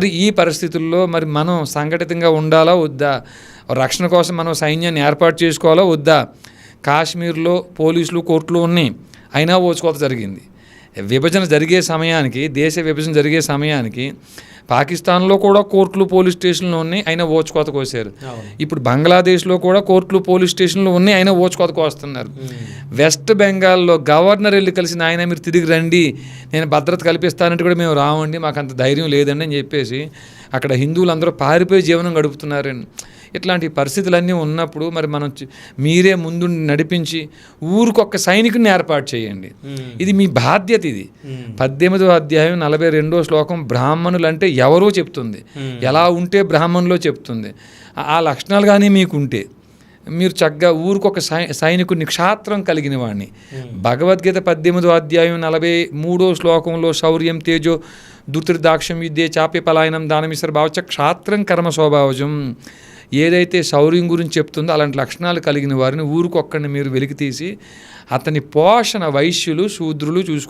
మరి ఈ పరిస్థితుల్లో మరి మనం సంఘటితంగా ఉండాలా వద్దా? రక్షణ కోసం మనం సైన్యాన్ని ఏర్పాటు చేసుకోవాలా వద్దా? కాశ్మీర్లో పోలీసులు కోర్టులు ఉన్నాయి, అయినా ఓచుకోత జరిగింది. విభజన జరిగే సమయానికి, దేశ విభజన జరిగే సమయానికి పాకిస్తాన్లో కూడా కోర్టులు పోలీస్ స్టేషన్లు ఉన్నాయి, అయినా ఓచుకోత కోసారు. ఇప్పుడు బంగ్లాదేశ్లో కూడా కోర్టులు పోలీస్ స్టేషన్లు ఉన్నాయి, అయినా ఓచుకోత కోస్తున్నారు. వెస్ట్ బెంగాల్లో గవర్నర్ వెళ్ళి కలిసి నాయన మీరు తిరిగి రండి, నేను భద్రత కల్పిస్తానంటే కూడా మేము రావండి, మాకు అంత ధైర్యం లేదండి అని చెప్పేసి అక్కడ హిందువులందరూ పారిపోయి జీవనం గడుపుతున్నారండి. ఇట్లాంటి పరిస్థితులన్నీ ఉన్నప్పుడు మరి మనం మీరే ముందు నడిపించి ఊరికొక్క సైనికుని ఏర్పాటు చేయండి. ఇది మీ బాధ్యత. ఇది 18వ అధ్యాయం 42వ శ్లోకం బ్రాహ్మణులు అంటే ఎవరో చెప్తుంది, ఎలా ఉంటే బ్రాహ్మణులో చెప్తుంది. ఆ లక్షణాలు కానీ మీకుంటే మీరు చక్కగా ఊరికొక సైనికుడిని క్షాత్రం కలిగిన వాడిని. భగవద్గీత 18వ అధ్యాయం 43వ శ్లోకంలో శౌర్యం తేజో దుర్దాక్ష్యం యుద్ధే చాప్య పలాయనం దానమిశ్ర భావచ క్షాత్రం కర్మ స్వభావజం. ఏదైతే శౌర్యం గురించి చెప్తుందో అలాంటి లక్షణాలు కలిగిన వారిని ఊరికొక్కడిని మీరు వెలికి తీసి అతని పోషణ వైశ్యులు శూద్రులు చూసుకో.